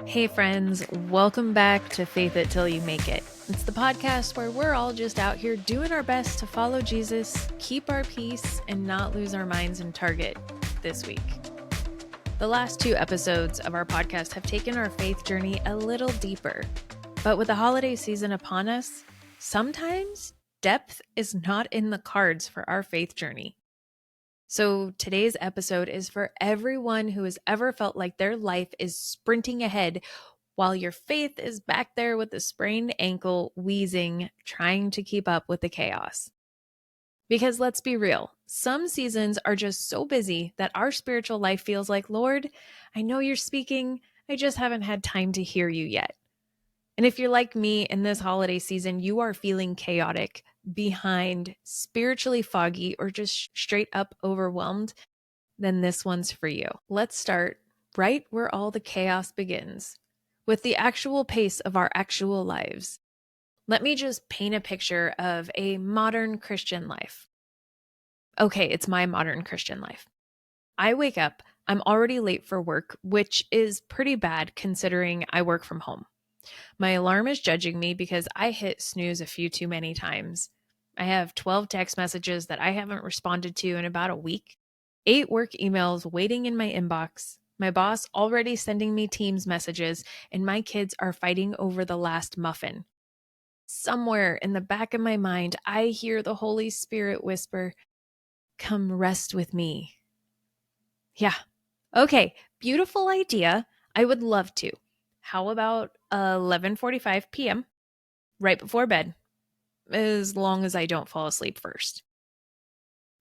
Hey friends, welcome back to Faith It Till You Make It. It's the podcast where we're all just out here doing our best to follow Jesus, keep our peace, and not lose our minds in Target this week. The last two episodes of our podcast have taken our faith journey a little deeper. But with the holiday season upon us, sometimes depth is not in the cards for our faith journey. So today's episode is for everyone who has ever felt like their life is sprinting ahead while your faith is back there with a sprained ankle, wheezing, trying to keep up with the chaos. Because let's be real, some seasons are just so busy that our spiritual life feels like, Lord, I know you're speaking, I just haven't had time to hear you yet. And if you're like me in this holiday season, you are feeling chaotic, behind, spiritually foggy, or just straight up overwhelmed, then this one's for you. Let's start right where all the chaos begins, with the actual pace of our actual lives. Let me just paint a picture of a modern Christian life. Okay, it's my modern Christian life. I wake up, I'm already late for work, which is pretty bad considering I work from home. My alarm is judging me because I hit snooze a few too many times. I have 12 text messages that I haven't responded to in about a week, 8 work emails waiting in my inbox, my boss already sending me Teams messages, and my kids are fighting over the last muffin. Somewhere in the back of my mind, I hear the Holy Spirit whisper, "Come rest with me." Yeah, okay, beautiful idea. I would love to. How about 11:45 p.m., right before bed, as long as I don't fall asleep first?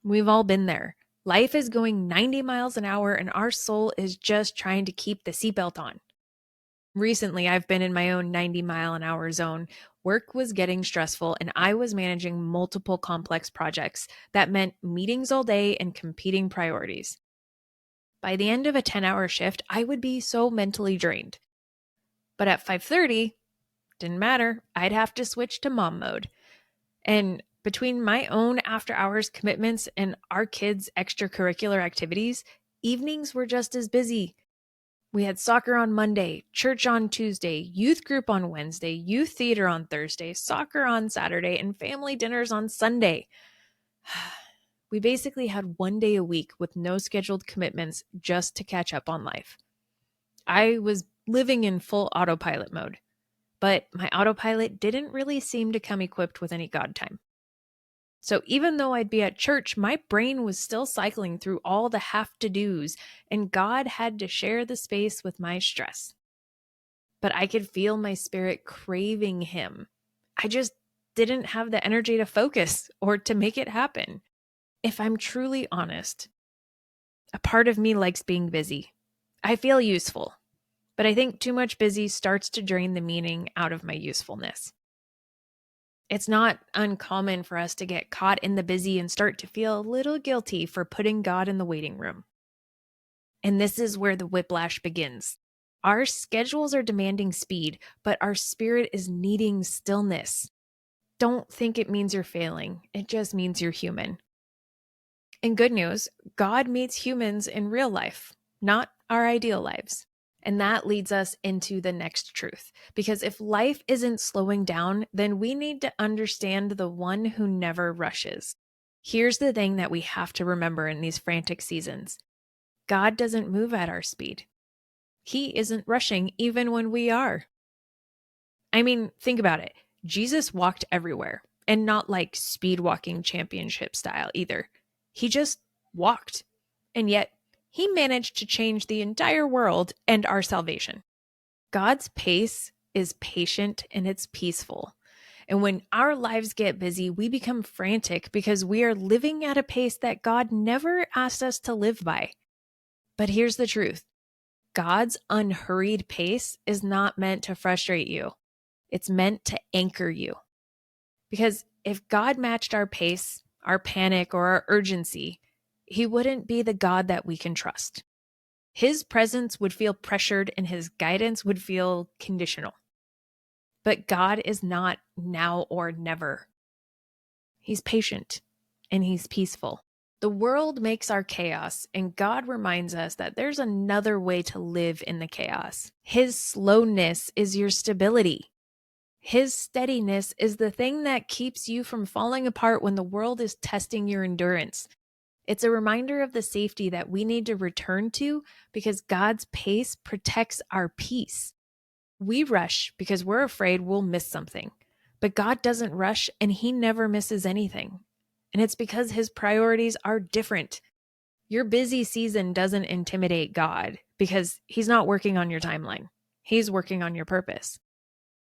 We've all been there. Life is going 90 miles an hour and our soul is just trying to keep the seatbelt on. Recently, I've been in my own 90 mile an hour zone. Work was getting stressful and I was managing multiple complex projects that meant meetings all day and competing priorities. By the end of a 10-hour shift, I would be so mentally drained. But at 5:30, didn't matter. I'd have to switch to mom mode. And between my own after hours commitments and our kids' extracurricular activities, evenings were just as busy. We had soccer on Monday, church on Tuesday, youth group on Wednesday, youth theater on Thursday, soccer on Saturday, and family dinners on Sunday. We basically had one day a week with no scheduled commitments just to catch up on life. I was living in full autopilot mode, but my autopilot didn't really seem to come equipped with any God time. So even though I'd be at church, my brain was still cycling through all the have-to-dos, and God had to share the space with my stress. But I could feel my spirit craving Him. I just didn't have the energy to focus or to make it happen. If I'm truly honest, a part of me likes being busy. I feel useful, but I think too much busy starts to drain the meaning out of my usefulness. It's not uncommon for us to get caught in the busy and start to feel a little guilty for putting God in the waiting room. And this is where the whiplash begins. Our schedules are demanding speed, but our spirit is needing stillness. Don't think it means you're failing. It just means you're human. And good news, God meets humans in real life, not our ideal lives. And that leads us into the next truth. Because if life isn't slowing down, then we need to understand the one who never rushes. Here's the thing that we have to remember in these frantic seasons. God doesn't move at our speed. He isn't rushing even when we are. I mean, think about it. Jesus walked everywhere, and not like speed walking championship style either. He just walked. And yet, He managed to change the entire world and our salvation. God's pace is patient and it's peaceful. And when our lives get busy, we become frantic because we are living at a pace that God never asked us to live by. But here's the truth. God's unhurried pace is not meant to frustrate you. It's meant to anchor you. Because if God matched our pace, our panic, or our urgency, He wouldn't be the God that we can trust. His presence would feel pressured and His guidance would feel conditional. But God is not now or never. He's patient and He's peaceful. The world makes our chaos, and God reminds us that there's another way to live in the chaos. His slowness is your stability. His steadiness is the thing that keeps you from falling apart when the world is testing your endurance. It's a reminder of the safety that we need to return to because God's pace protects our peace. We rush because we're afraid we'll miss something, but God doesn't rush and He never misses anything. And it's because His priorities are different. Your busy season doesn't intimidate God because He's not working on your timeline, He's working on your purpose.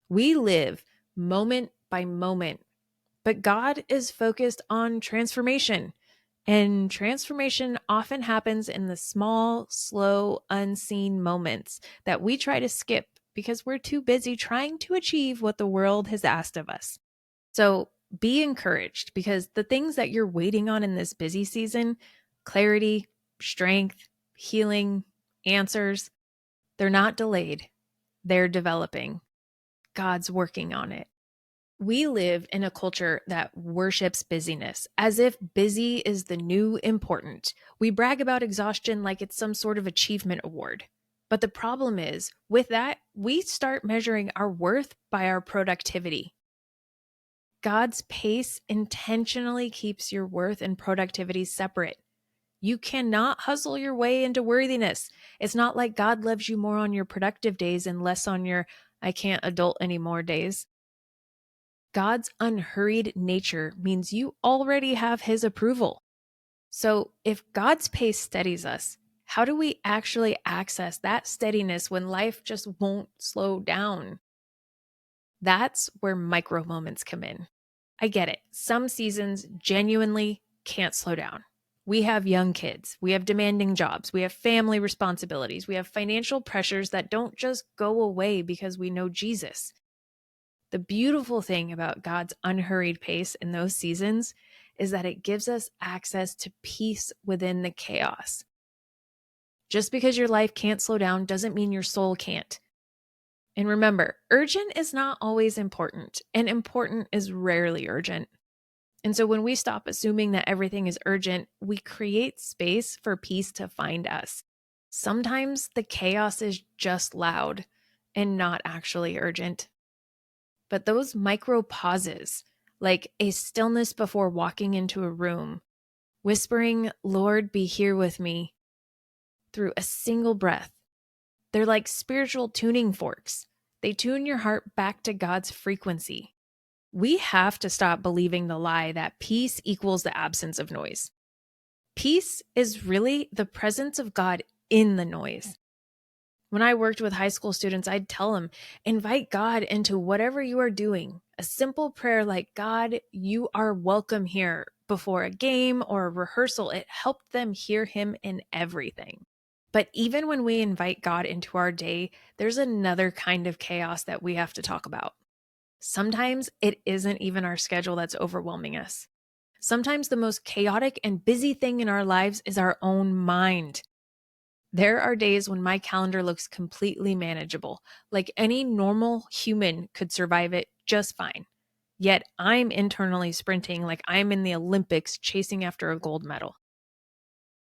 We live moment by moment, but God is focused on transformation. And transformation often happens in the small, slow, unseen moments that we try to skip because we're too busy trying to achieve what the world has asked of us. So be encouraged because the things that you're waiting on in this busy season, clarity, strength, healing, answers, they're not delayed. They're developing. God's working on it. We live in a culture that worships busyness, as if busy is the new important. We brag about exhaustion like it's some sort of achievement award. But the problem is, with that, we start measuring our worth by our productivity. God's pace intentionally keeps your worth and productivity separate. You cannot hustle your way into worthiness. It's not like God loves you more on your productive days and less on your I can't adult anymore days. God's unhurried nature means you already have His approval. So if God's pace steadies us, how do we actually access that steadiness when life just won't slow down? That's where micro moments come in. I get it. Some seasons genuinely can't slow down. We have young kids, we have demanding jobs, we have family responsibilities, we have financial pressures that don't just go away because we know Jesus. The beautiful thing about God's unhurried pace in those seasons is that it gives us access to peace within the chaos. Just because your life can't slow down doesn't mean your soul can't. And remember, urgent is not always important, and important is rarely urgent. And so when we stop assuming that everything is urgent, we create space for peace to find us. Sometimes the chaos is just loud and not actually urgent. But those micro pauses, like a stillness before walking into a room, whispering, Lord, be here with me, through a single breath, they're like spiritual tuning forks. They tune your heart back to God's frequency. We have to stop believing the lie that peace equals the absence of noise. Peace is really the presence of God in the noise. When I worked with high school students, I'd tell them, invite God into whatever you are doing. A simple prayer like, God, you are welcome here, before a game or a rehearsal, it helped them hear Him in everything. But even when we invite God into our day, there's another kind of chaos that we have to talk about. Sometimes it isn't even our schedule that's overwhelming us. Sometimes the most chaotic and busy thing in our lives is our own mind. There are days when my calendar looks completely manageable, like any normal human could survive it just fine. Yet I'm internally sprinting like I'm in the Olympics chasing after a gold medal.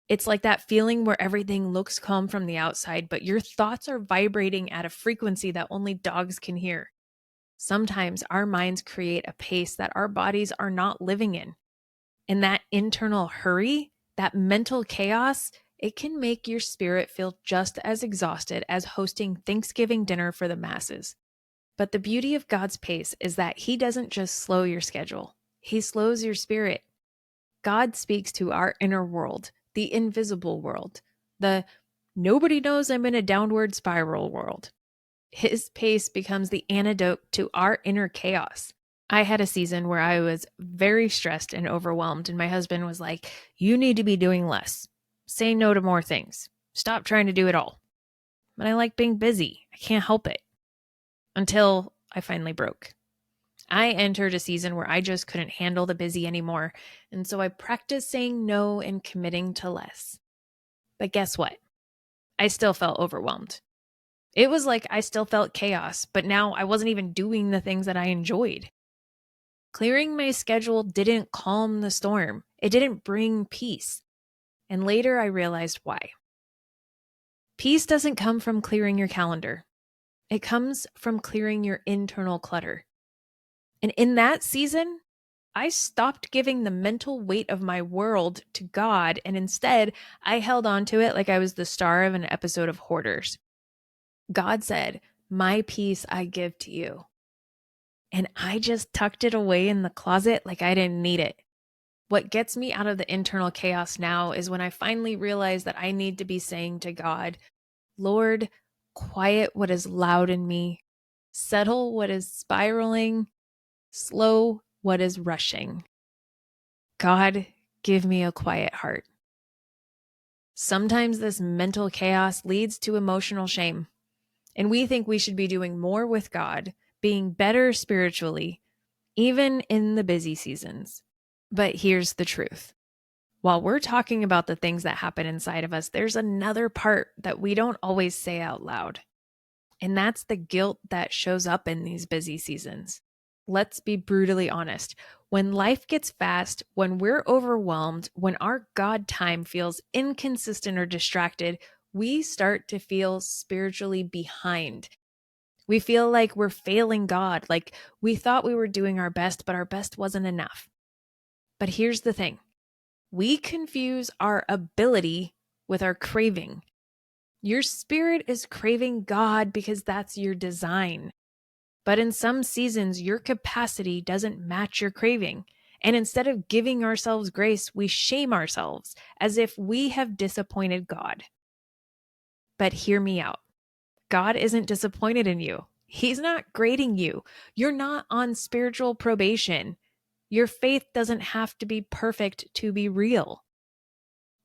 It's like that feeling where everything looks calm from the outside, but your thoughts are vibrating at a frequency that only dogs can hear. Sometimes our minds create a pace that our bodies are not living in. And that internal hurry, that mental chaos, it can make your spirit feel just as exhausted as hosting Thanksgiving dinner for the masses. But the beauty of God's pace is that He doesn't just slow your schedule, He slows your spirit. God speaks to our inner world, the invisible world, the nobody knows I'm in a downward spiral world. His pace becomes the antidote to our inner chaos. I had a season where I was very stressed and overwhelmed, and my husband was like, you need to be doing less. Say no to more things. Stop trying to do it all. But I like being busy. I can't help it. Until I finally broke. I entered a season where I just couldn't handle the busy anymore, and so I practiced saying no and committing to less. But guess what? I still felt overwhelmed. It was like I still felt chaos, but now I wasn't even doing the things that I enjoyed. Clearing my schedule didn't calm the storm. It didn't bring peace. And later I realized why. Peace doesn't come from clearing your calendar. It comes from clearing your internal clutter. And in that season, I stopped giving the mental weight of my world to God, and instead, I held on to it like I was the star of an episode of Hoarders. God said, "My peace I give to you." And I just tucked it away in the closet like I didn't need it. What gets me out of the internal chaos now is when I finally realize that I need to be saying to God, "Lord, quiet what is loud in me, settle what is spiraling, slow what is rushing. God, give me a quiet heart." Sometimes this mental chaos leads to emotional shame, and we think we should be doing more with God, being better spiritually, even in the busy seasons. But here's the truth. While we're talking about the things that happen inside of us, there's another part that we don't always say out loud. And that's the guilt that shows up in these busy seasons. Let's be brutally honest. When life gets fast, when we're overwhelmed, when our God time feels inconsistent or distracted, we start to feel spiritually behind. We feel like we're failing God, like we thought we were doing our best, but our best wasn't enough. But here's the thing. We confuse our ability with our craving. Your spirit is craving God because that's your design. But in some seasons, your capacity doesn't match your craving. And instead of giving ourselves grace, we shame ourselves as if we have disappointed God. But hear me out. God isn't disappointed in you. He's not grading you. You're not on spiritual probation. Your faith doesn't have to be perfect to be real.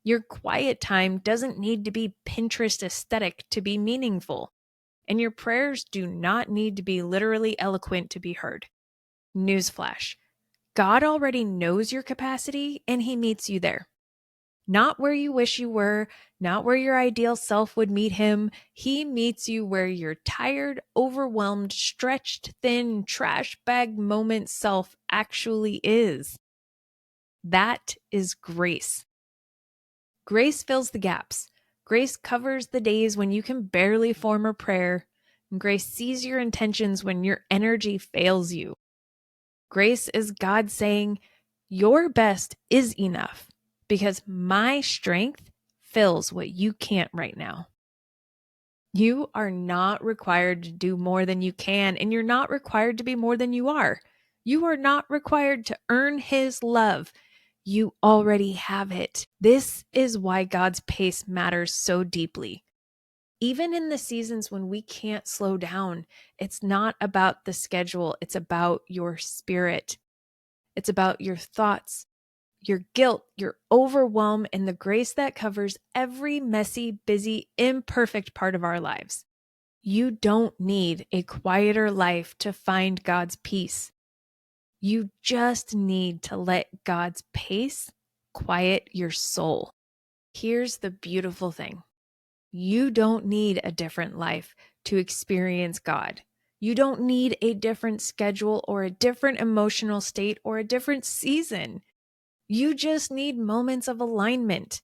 Your quiet time doesn't need to be Pinterest aesthetic to be meaningful. And your prayers do not need to be literally eloquent to be heard. Newsflash. God already knows your capacity and he meets you there. Not where you wish you were, not where your ideal self would meet him. He meets you where your tired, overwhelmed, stretched thin, trash bag moment self actually is. That is grace. Grace fills the gaps. Grace covers the days when you can barely form a prayer. And grace sees your intentions when your energy fails you. Grace is God saying, "Your best is enough because my strength fills what you can't right now." You are not required to do more than you can, and you're not required to be more than you are. You are not required to earn his love. You already have it. This is why God's pace matters so deeply. Even in the seasons when we can't slow down, it's not about the schedule. It's about your spirit. It's about your thoughts, your guilt, your overwhelm, and the grace that covers every messy, busy, imperfect part of our lives. You don't need a quieter life to find God's peace. You just need to let God's pace quiet your soul. Here's the beautiful thing. You don't need a different life to experience God. You don't need a different schedule or a different emotional state or a different season. You just need moments of alignment.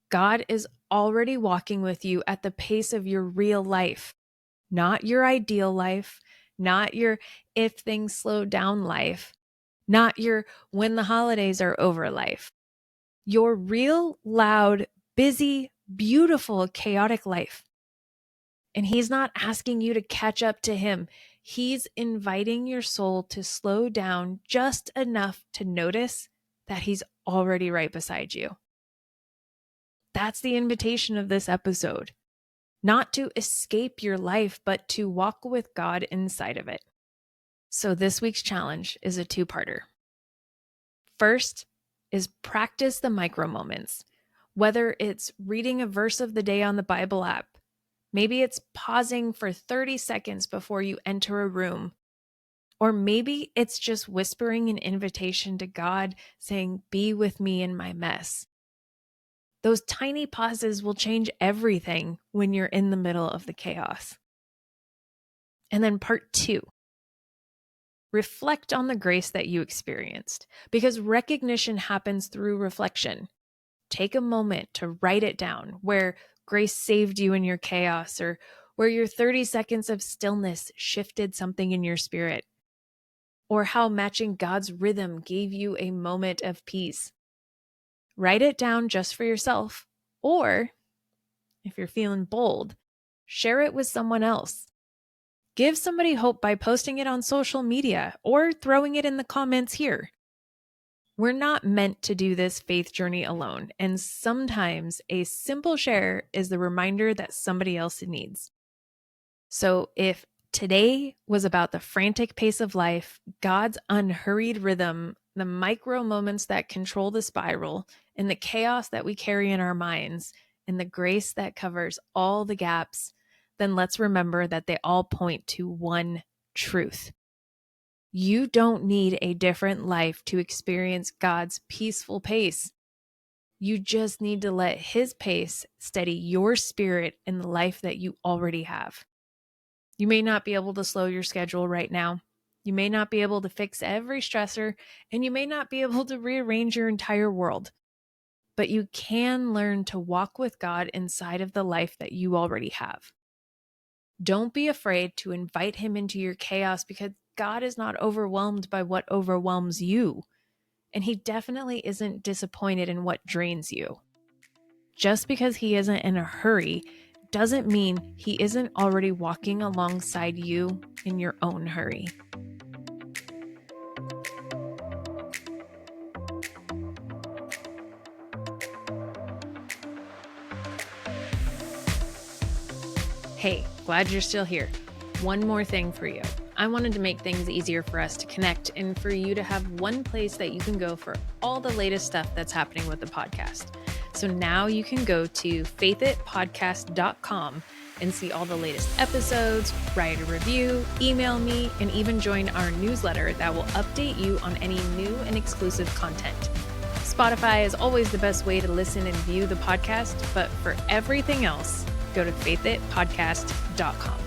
God is already walking with you at the pace of your real life, not your ideal life, not your if things slow down life, not your when the holidays are over life. Your real, loud, busy, beautiful, chaotic life. And he's not asking you to catch up to him. He's inviting your soul to slow down just enough to notice that he's already right beside you. That's the invitation of this episode. Not to escape your life, but to walk with God inside of it. So this week's challenge is a two-parter. First is practice the micro moments. Whether it's reading a verse of the day on the Bible app, maybe it's pausing for 30 seconds before you enter a room, or maybe it's just whispering an invitation to God saying, "Be with me in my mess." Those tiny pauses will change everything when you're in the middle of the chaos. And then part two, Reflect on the grace that you experienced, because recognition happens through reflection. Take a moment to write it down, where grace saved you in your chaos, or where your 30 seconds of stillness shifted something in your spirit, or how matching God's rhythm gave you a moment of peace. Write it down just for yourself, or if you're feeling bold, share it with someone else. Give somebody hope by posting it on social media or throwing it in the comments here. We're not meant to do this faith journey alone, and sometimes a simple share is the reminder that somebody else needs. So if today was about the frantic pace of life, God's unhurried rhythm, the micro moments that control the spiral, and the chaos that we carry in our minds, and the grace that covers all the gaps, then let's remember that they all point to one truth. You don't need a different life to experience God's peaceful pace. You just need to let His pace steady your spirit in the life that you already have. You may not be able to slow your schedule right now. You may not be able to fix every stressor, and you may not be able to rearrange your entire world. But you can learn to walk with God inside of the life that you already have. Don't be afraid to invite Him into your chaos, because God is not overwhelmed by what overwhelms you. And He definitely isn't disappointed in what drains you. Just because He isn't in a hurry doesn't mean He isn't already walking alongside you in your own hurry. Hey, glad you're still here. One more thing for you. I wanted to make things easier for us to connect and for you to have one place that you can go for all the latest stuff that's happening with the podcast. So now you can go to faithitpodcast.com and see all the latest episodes, write a review, email me, and even join our newsletter that will update you on any new and exclusive content. Spotify is always the best way to listen and view the podcast, but for everything else, go to faithitpodcast.com.